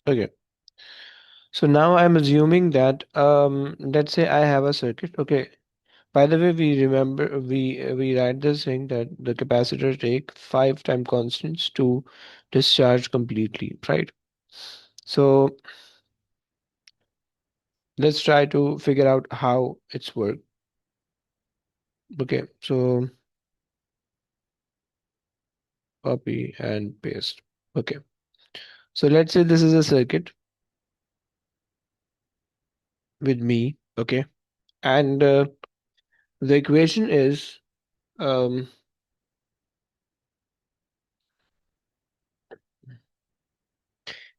Okay. So now I'm assuming that let's say I have a circuit. Okay. By the way, we remember we write this thing that the capacitor take 5 time constants to discharge completely, right? So let's try to figure out how it's work. Okay, so copy and paste. Okay, so let's say this is a circuit with me. Okay, and the equation is um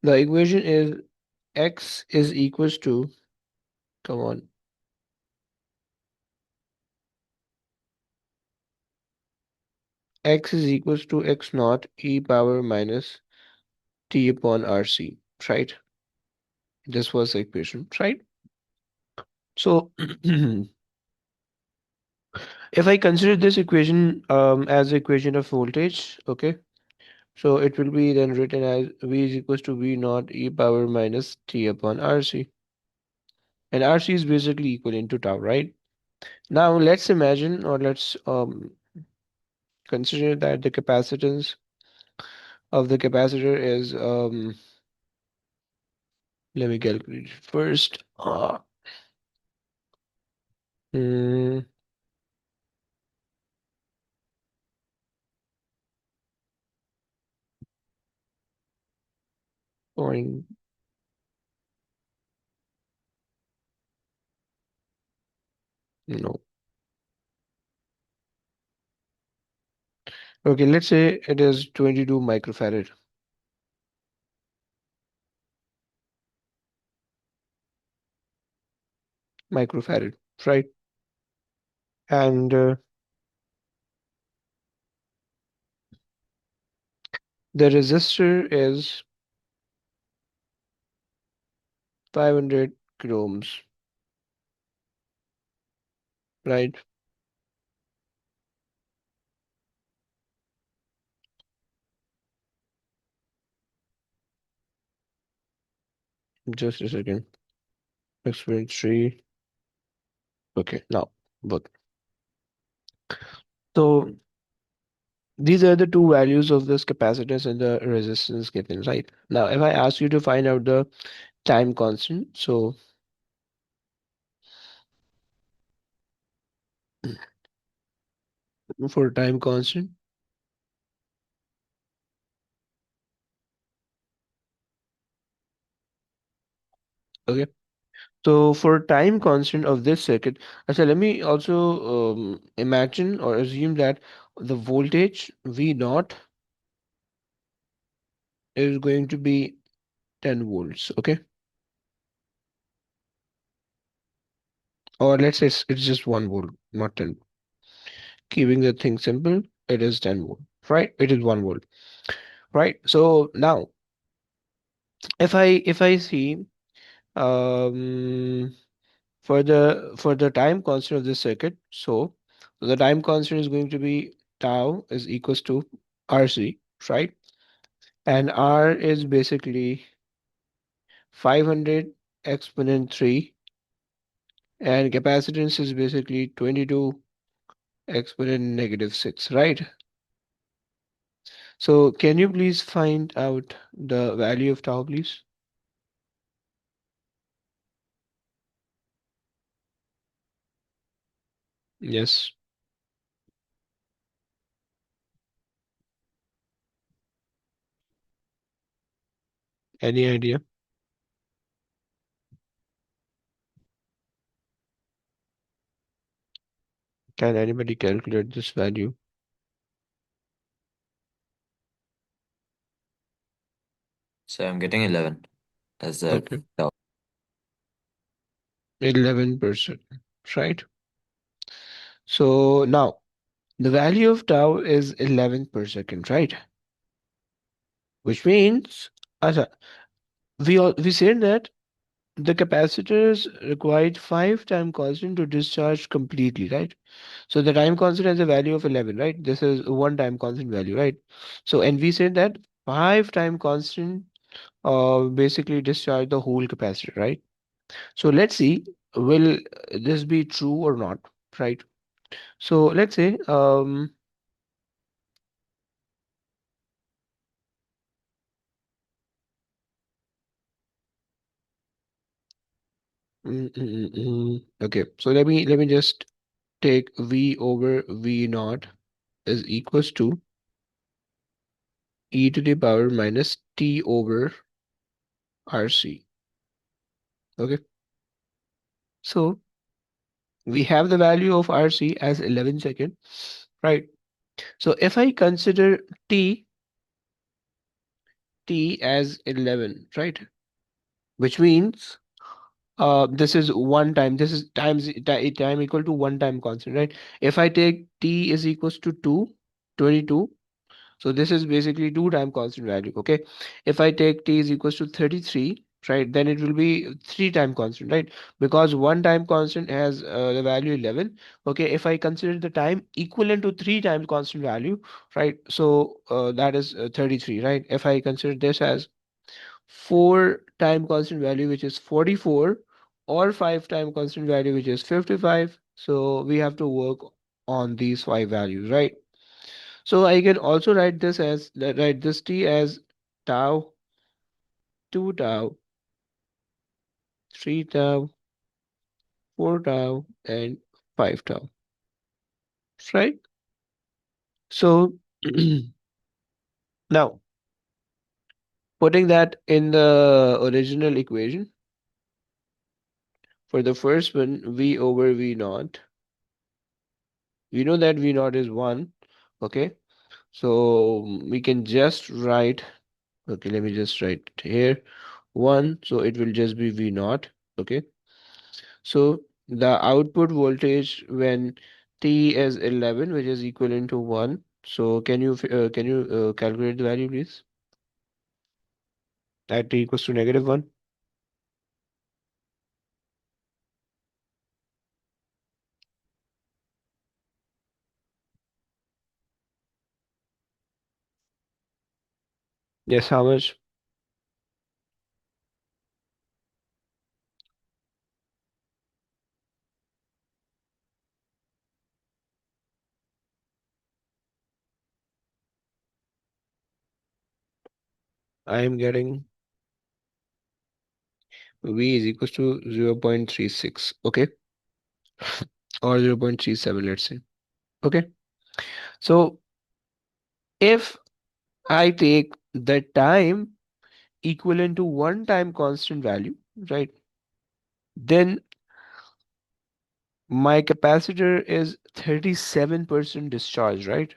the equation is x is equals to, come on, x is equals to x naught e power minus t upon rc, right? This was the equation, right? So if I consider this equation as the equation of voltage, okay, so it will be then written as V is equals to V naught e power minus t upon RC. And RC is basically equivalent to tau, right? Now let's imagine, or let's consider that the capacitance of the capacitor is let me calculate it first. Hmm, point, no. Okay, let's say it is 22 microfarad. Microfarad, right? And the resistor is 500 ohms, right? Just a second. Experiment 3. Okay, now look. So these are the two values of this capacitance and the resistance given, right? Now, if I ask you to find out the time constant, so for time constant, okay. So for time constant of this circuit, so let me also imagine or assume that the voltage V naught is going to be 10 volts, okay? Or let's say it's just 1 volt, not 10. Keeping the thing simple, it is 10 volt, right? It is 1 volt, right? So now, if I see um for the time constant of this circuit, so the time constant is going to be tau is equals to RC, right? And R is basically 500 exponent 3, and capacitance is basically 22 exponent negative 6, right? So can you please find out the value of tau, please? Yes. Any idea? Can anybody calculate this value? So I'm getting 11 as the Okay. tau. 11%, right? So now the value of tau is 11 per second, right? Which means, asa, we said that the capacitors required 5 time constant to discharge completely, right? So the time constant has a value of 11, right? This is one time constant value, right? So, and we said that 5 time constant basically discharge the whole capacitor, right? So let's see, will this be true or not, right? So let's say okay, so let me just take V over V naught is equals to e to the power minus t over RC. Okay, so we have the value of RC as 11 second, right? So if I consider t as 11, right? Which means this is one time, this is time equal to one time constant, right? If I take t is equals to 22, so this is basically two time constant value. Okay, if I take t is equals to 33, right, then it will be three time constant, right? Because one time constant has the value 11. Okay, if I consider the time equivalent to three times constant value, right, so that is 33, right? If I consider this as four time constant value, which is 44, or five time constant value, which is 55, so we have to work on these five values, right? So I can also write this as write this t as tau, 2 tau, 3 tau, 4 tau, and 5 tau, right? So now putting that in the original equation, for the first one, v over v naught, we know that v naught is 1, okay? So we can just write, okay, let me just write it here, 1, so it will just be v naught, okay? So the output voltage when T is 11, which is equivalent to 1. So can you calculate the value, please? At T equals to negative 1. Yes, how much? I am getting V is equals to 0.36, okay? Or 0.37, let's say. Okay. So if I take the time equivalent to one time constant value, right? Then my capacitor is 37% discharged, right?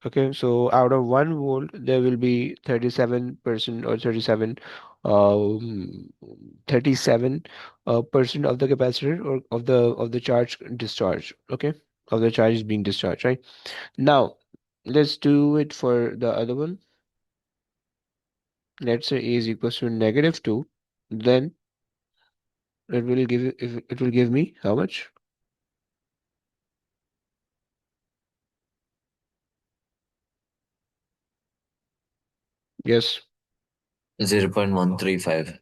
Okay, so out of 1 volt, there will be 37% or um, 37 percent of the capacitor or of the charge discharge. Okay, of the charge is being discharged, right? Now, let's do it for the other one. Let's say A is equals to negative 2. Then it will give you, if it will give me how much? Yes. 0.135.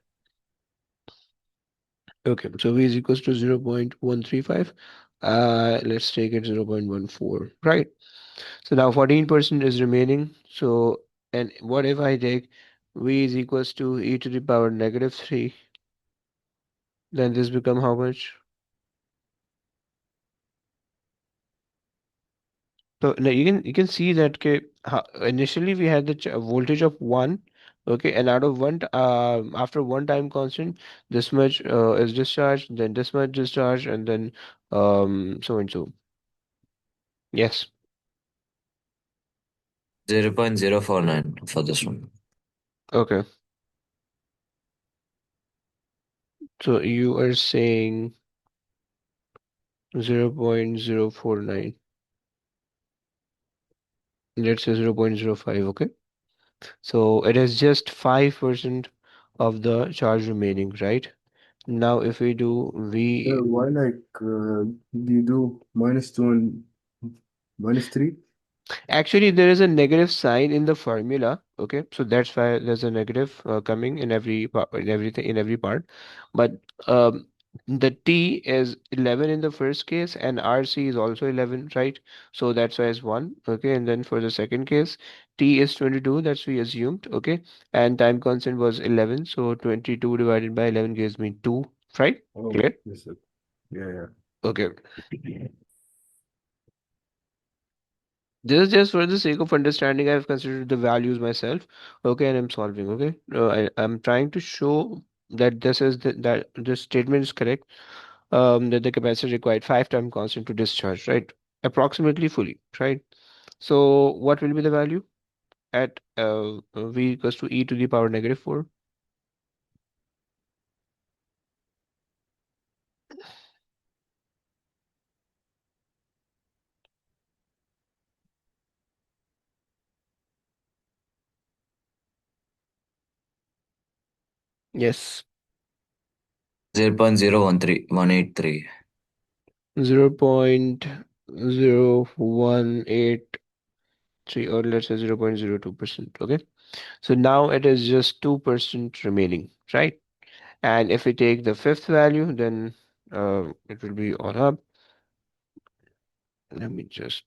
Okay, so V is equals to 0.135. Let's take it 0.14, right? So now 14% is remaining. So, and what if I take V is equals to e to the power negative 3? Then this become how much? So now you can see that, okay, initially we had the voltage of 1, okay, and out of after one time constant, this much is discharged, then this much discharged, and then so and so. Yes. 0.049 for this one. Okay. So you are saying 0.049. Let's say 0.05, okay? So it is just 5% of the charge remaining, right? Now if we do V, Why like you do -2 and -3? Actually, there is a negative sign in the formula. Okay, so that's why there's a negative coming in in everything in every part. But um, the T is 11 in the first case, and RC is also 11, right? So that's why it's 1. Okay, and then for the second case, T is 22. That's we assumed. Okay, and time constant was 11. So 22 divided by 11 gives me 2. Right? Oh, Clear? yes, sir. Yeah, Okay. This is just for the sake of understanding. I've considered the values myself. Okay, and I'm solving. Okay, I'm trying to show that that this statement is correct. That the capacitor required 5 time constant to discharge, right? Approximately fully, right? So what will be the value at V equals to e to the power negative 4? Yes, 0.013183. 0.0183, or let's say 0.02%. Okay, so now it is just 2% remaining, right? And if we take the fifth value, then it will be all up. Let me just,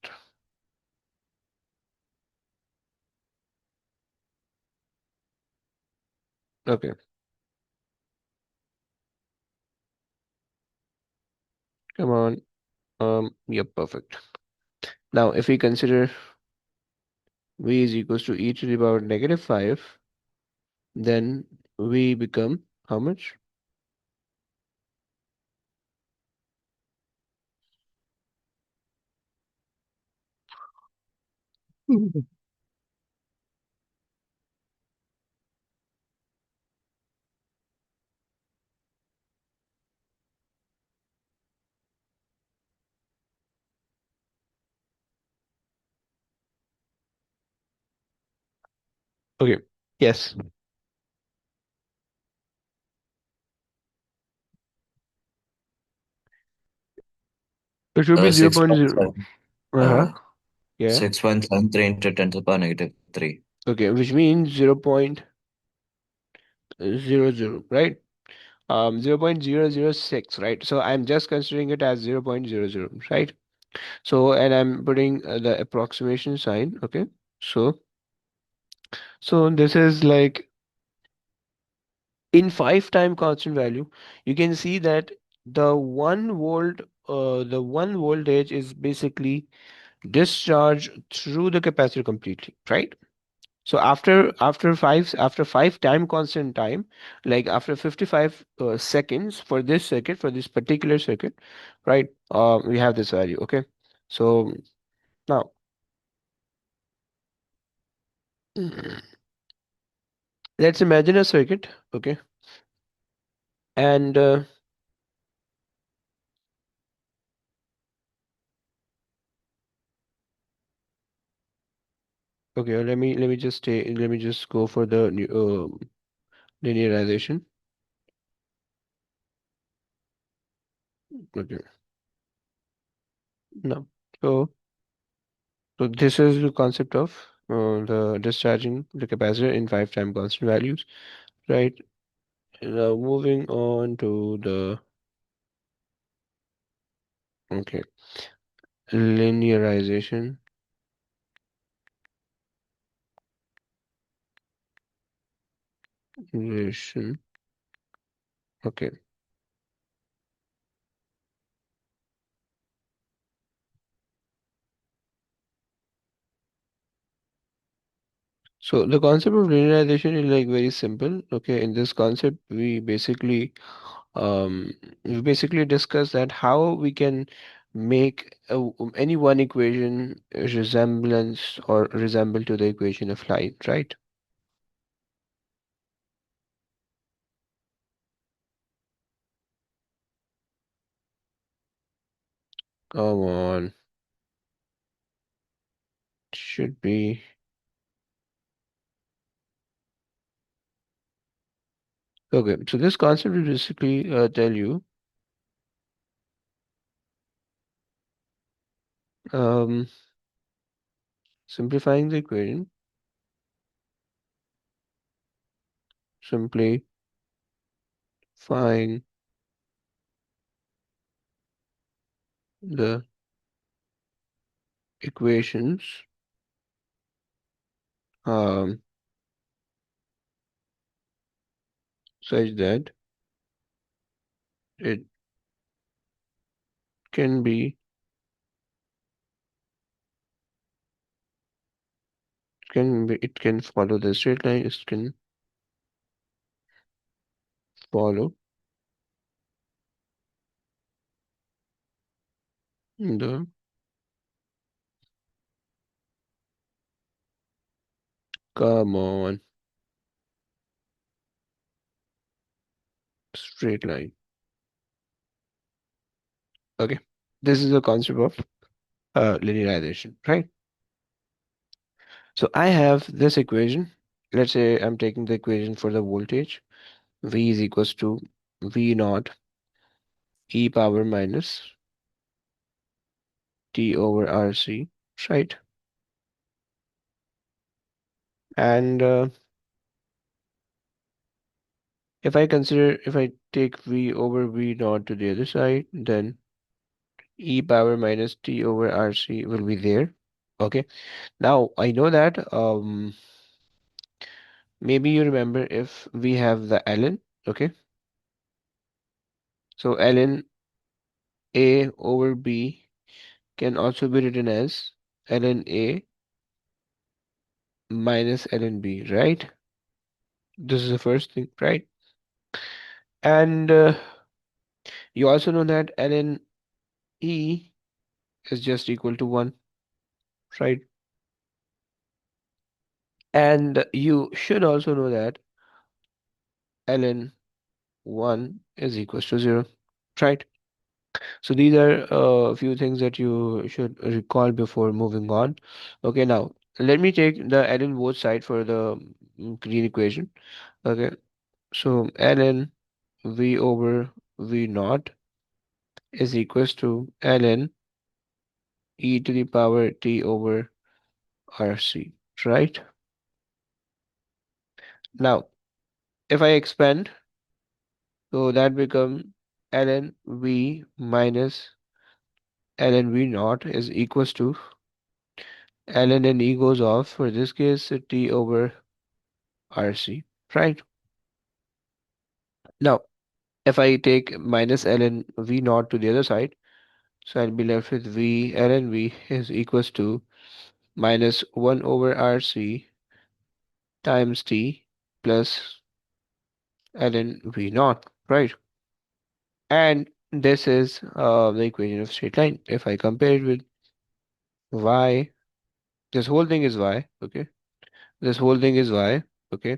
okay, come on. Yep, perfect. Now, if we consider v is equals to e to the power negative 5, then we become how much? Mhm. Okay, yes. It should be 0.0. 6.7. Uh-huh. Yeah. 6.73 into 10 to the power negative 3. Okay, which means 0.00, right? 0.006, right? So I'm just considering it as 0.00, right? So, and I'm putting the approximation sign, okay? So, so this is like in 5 time constant value, you can see that the 1 volt, the 1 voltage is basically discharged through the capacitor completely, right? So after 5 time constant time, like after 55 seconds for this circuit, for this particular circuit, right? We have this value, okay? So now let's imagine a circuit, okay? And okay, let me just go for the linearization. Okay, now so so this is the concept of the discharging the capacitor in 5 time constant values, right? Now moving on to the okay linearization. Relation. Okay, so the concept of linearization is like very simple. Okay, in this concept, um, we basically discuss that how we can make any one equation a resemblance or resemble to the equation of light, right? Come on, should be okay. So this concept will basically tell you um Simplifying the equation, simply find the equations um, such that it can be it can follow the straight line, it can follow the come on straight line. Okay, this is the concept of linearization, right? So I have this equation. Let's say I'm taking the equation for the voltage. V is equals to V naught e power minus T over RC, right? And if I take V over V naught to the other side, then e power minus T over RC will be there. Okay. Now I know that maybe you remember if we have the ln, okay? So ln A over B can also be written as ln A minus ln B, right? This is the first thing, right? And you also know that ln E is just equal to 1, right? And you should also know that ln 1 is equals to 0, right? So these are a few things that you should recall before moving on. Okay, now let me take the ln both side for the green equation. Okay, so ln v over v naught is equals to ln e to the power t over rc, right? Now, if I expand, so that become ln v minus ln v naught is equals to ln and e goes off. For this case, t over rc, right? Now, if I take minus ln v naught to the other side, so I'll be left with v ln v is equals to minus 1 over rc times t plus ln v naught, right? And this is the equation of straight line. If I compare it with y, this whole thing is y, okay? This whole thing is y, okay?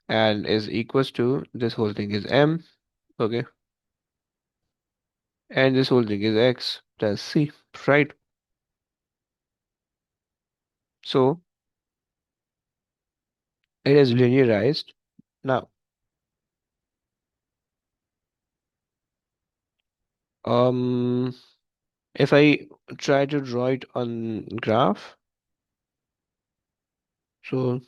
And is equals to this whole thing is m, okay? And this whole thing is x plus c, right? So it is linearized. Now, um, if I try to draw it on graph, so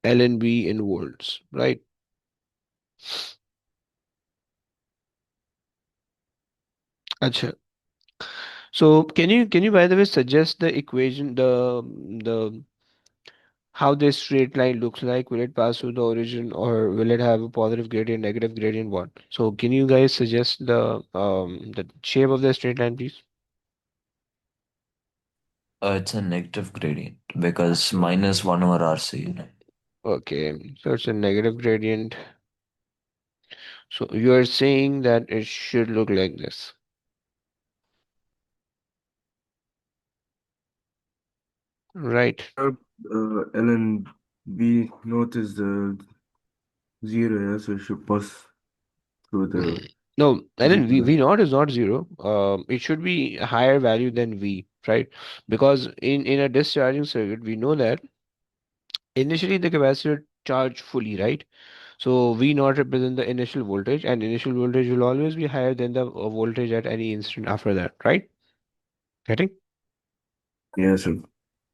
ln b in volts, right? Acha. So can you by the way suggest the equation the how this straight line looks like? Will it pass through the origin or will it have a positive gradient, negative gradient, what? So can you guys suggest the shape of the straight line, please? It's a negative gradient because minus 1 over RC. Okay, so it's a negative gradient. So you are saying that it should look like this, right? Our ln b notice the zero, yeah, so it should pass through the Mm. No, and then zero. V naught is not zero. It should be a higher value than V, right? Because in a discharging circuit, we know that Initially, the capacitor charged fully, right? So V naught represent the initial voltage, and initial voltage will always be higher than the voltage at any instant after that, right? Getting? Yes, sir.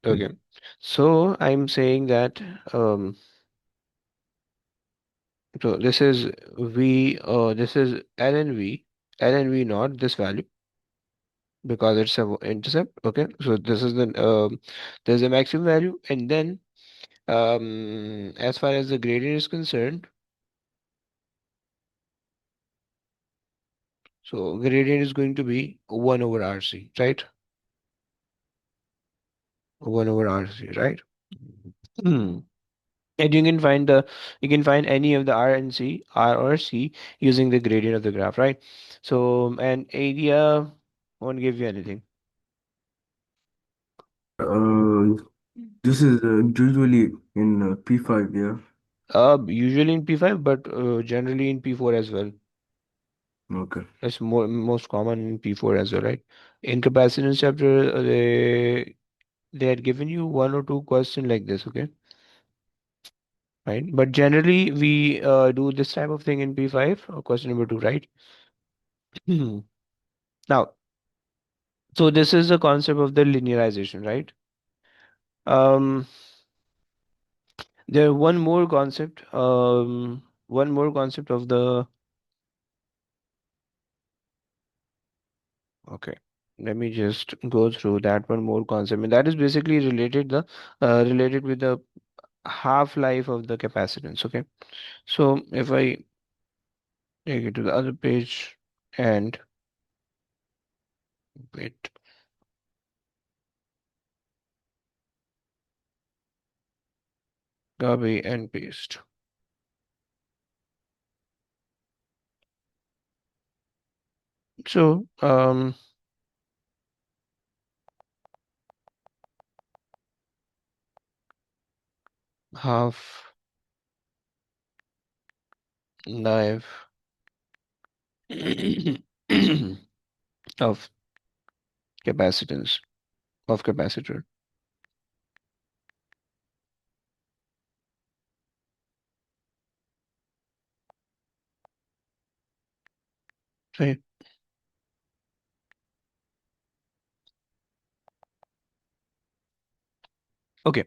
Okay. So I'm saying that um so this is V this is L and V naught, this value, because it's a intercept. Okay. So this is the there's a maximum value, and then as far as the gradient is concerned, so gradient is going to be 1 over RC, right? 1 over RC, right? Hmm. And you can find any of the R or C using the gradient of the graph, right? So an area won't give you anything. Uh, this is usually in P5, yeah. Usually in P5, but generally in P4 as well. Okay. It's most common in P4 as well, right? In capacitance chapter, they had given you one or two questions like this, okay? Right? But generally we do this type of thing in P5, question number two, right? Now, so this is the concept of the linearization, right? Um, there one more concept of the, okay. Let me just go through that one more concept, and that is basically related with the half-life of the capacitance. Okay, so if I take it to the other page and wait, copy and paste. So half life of capacitance of capacitor. Right. Okay.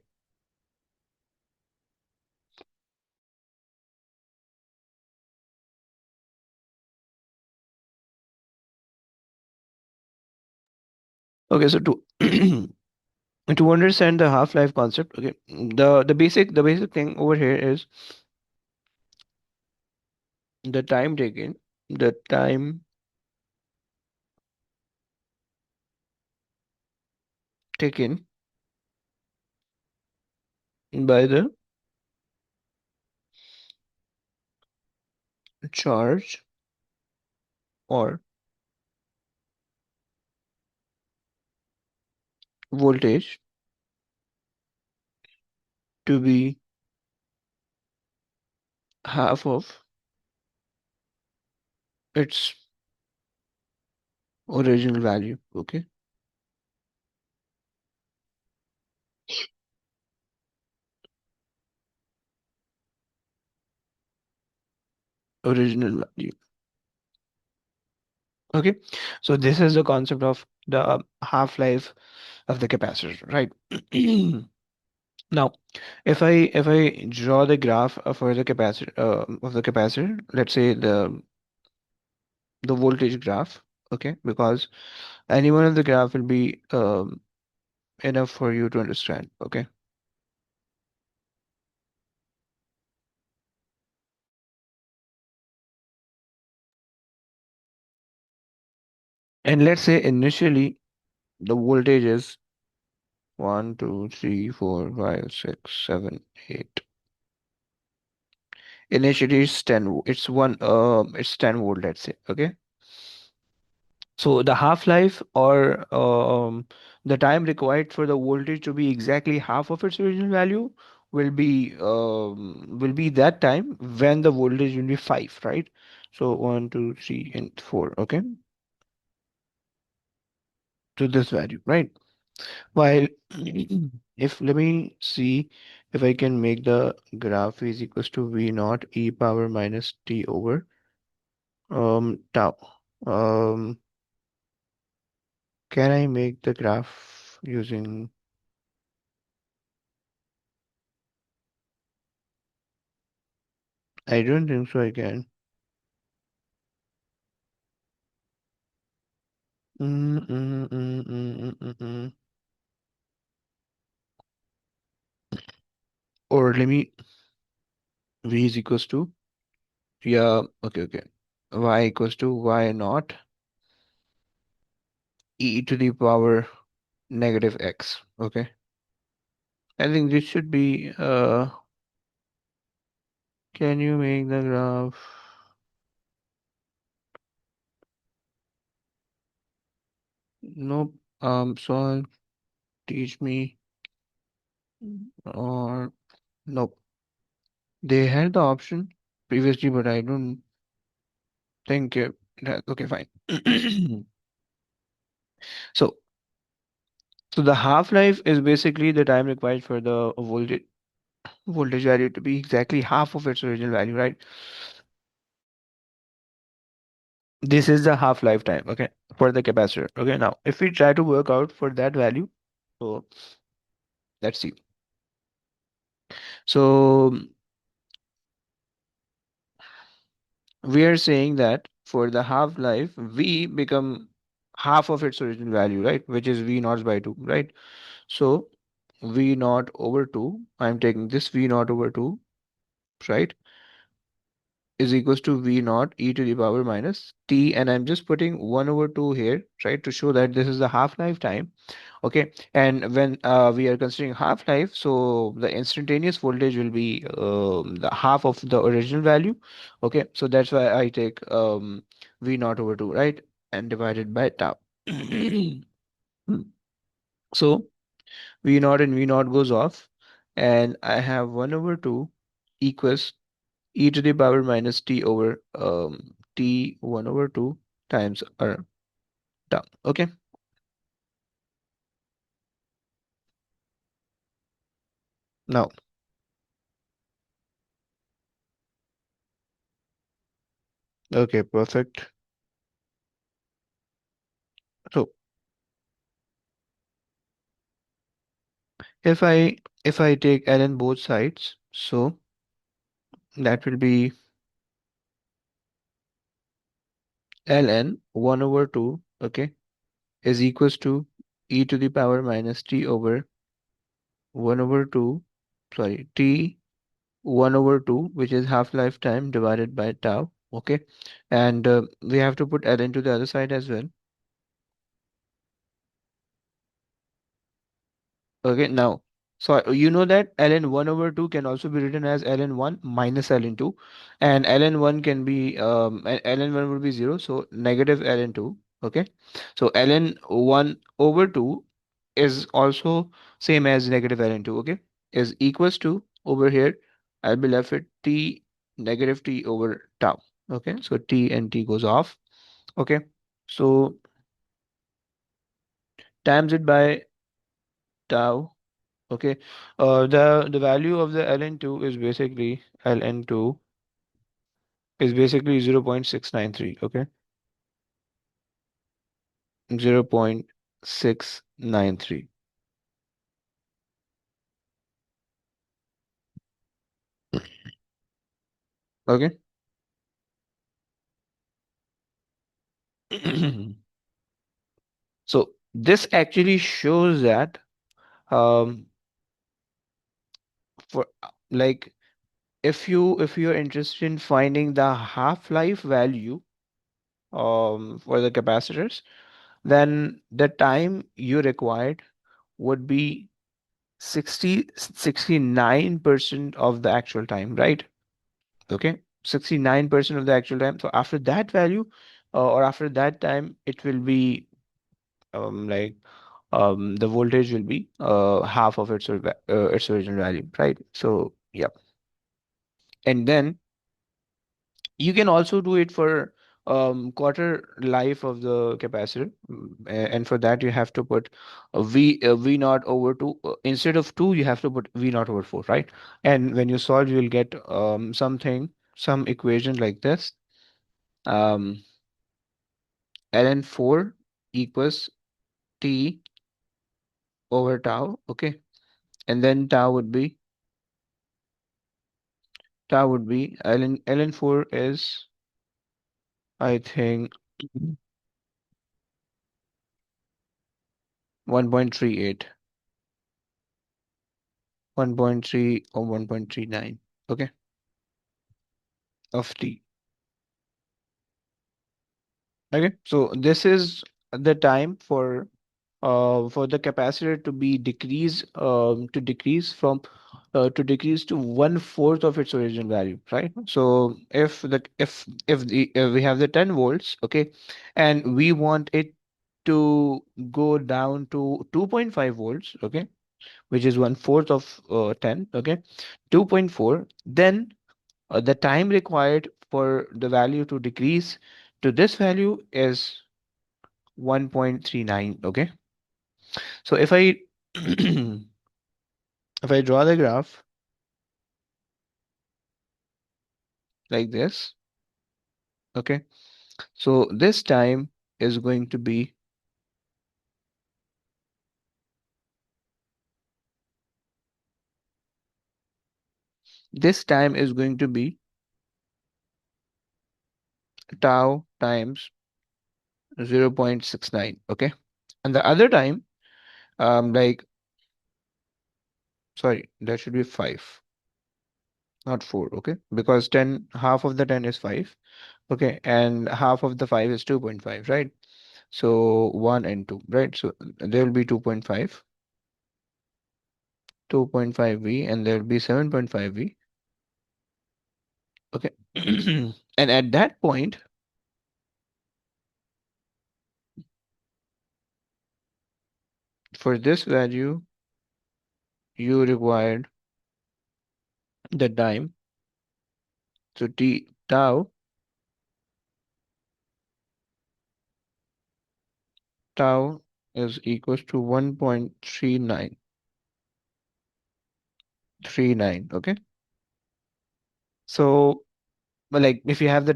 Okay. So to to understand the half-life concept, okay, the basic thing over here is the time taken, the time taken by the charge or voltage to be half of its original value. Okay, original value. Okay, so this is the concept of the half-life of the capacitor, right? Now, if I draw the graph for the capacitor of the capacitor, let's say the voltage graph, okay, because any one of the graph will be enough for you to understand, okay. And let's say initially the voltage is 1, 2, 3, 4, 5, 6, 7, 8. Initially it's 10, it's 10 volt, let's say, okay. So the half-life or the time required for the voltage to be exactly half of its original value will be that time when the voltage will be 5, right? So 1, 2, 3, and 4, okay, to this value, right? While If let me see if I can make the graph is equals to V naught e power minus t over tau. Um, can I make the graph using? I don't think so. I can. Mm, mm, mm, mm, mm, mm, mm. Or let me V is equals to, yeah, okay. Y equals to Y naught e to the power negative x. Okay. I think this should be can you make the graph? Nope. So teach me or nope. They had the option previously, but I don't think okay, fine. So so the half-life is basically the time required for the voltage value to be exactly half of its original value, right? This is the half-life time, okay, for the capacitor. Okay, now if we try to work out for that value, so let's see. So we are saying that for the half-life, V become half of its original value, right? Which is V naught by 2, right? So V naught over 2, I'm taking this V naught over 2, right? Is equals to V naught e to the power minus t, and I'm just putting 1 over 2 here, right? To show that this is the half-life time. Okay, and when we are considering half-life, so the instantaneous voltage will be the half of the original value. Okay, so that's why I take V naught over 2, right? And divided by tau. So V naught and V naught goes off, and I have 1 over 2 equals e to the power minus t over t 1 over 2 times tau. Okay, now, okay, perfect. So if I take ln both sides, so that will be ln 1 over 2, okay, is equals to e to the power minus t over 1 over 2, sorry, t 1 over 2, which is half-life time divided by tau, okay, and we have to put ln to the other side as well. Okay, now, so you know that ln 1 over 2 can also be written as ln 1 minus ln 2, and ln 1 can be ln 1 would be 0, so negative ln 2. Okay, so ln 1 over 2 is also same as negative ln 2. Okay, is equals to over here I'll be left with t negative t over tau. Okay, so t and t goes off. Okay, so times it by tau. Okay. The value of the ln2 is basically ln2 is basically 0.693. Okay. 0.693. Okay. So this actually shows that um for like if you're interested in finding the half-life value for the capacitors, then the time you required would be 69% of the actual time, right? Okay, 69% of the actual time. So after that value, or after that time, it will be like the voltage will be half of its original value, right? So yeah, and then you can also do it for quarter life of the capacitor, and for that you have to put a v naught over 2. Instead of 2 you have to put v naught over 4, right? And when you solve you will get some equation like this. um ln 4 equals t over tau. Okay, and then tau would be ln 4 is, I think, 1.38, 1.3 or 1.39. Okay, of t. Okay, so this is the time for the capacitor to be decrease to decrease to 1/4 of its original value, right? So if we have the 10 volts, okay, and we want it to go down to 2.5 volts, okay, which is 1/4 of 10, okay, 2.4, then the time required for the value to decrease to this value is 1.39. Okay, so if I if I draw the graph like this, okay, so is going to be this time is going to be tau times 0.69. Okay, and the other time, like, sorry, that should be 5, not 4. Okay, because 10, half of the 10 is 5. Okay, and half of the 5 is 2.5, right? So 1 and 2, right? So there will be 2.5, 2.5V, and there will be 7.5V. Okay. And at that point, for this value, you required the time. So tau is equals to 1.3939. Okay. So, but like if you have the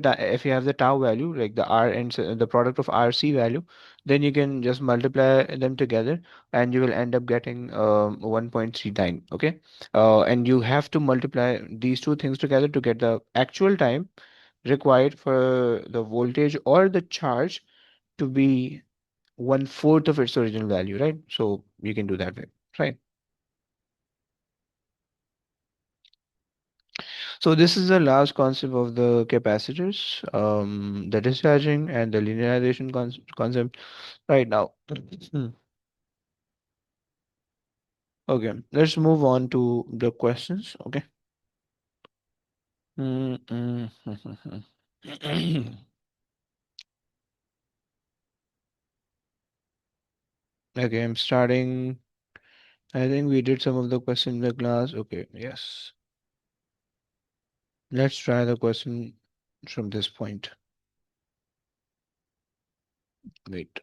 tau value, like the R and the product of RC value, then you can just multiply them together and you will end up getting 1.39. Okay. And you have to multiply these two things together to get the actual time required for the voltage or the charge to be 1/4 of its original value, right? So you can do that way, right? So this is the last concept of the capacitors, the discharging and the linearization concept right now. Hmm. Okay, let's move on to the questions. Okay. Mm, mm. Okay, I'm starting. I think we did some of the question in the class. Okay, yes. Let's try the question from this point. Wait.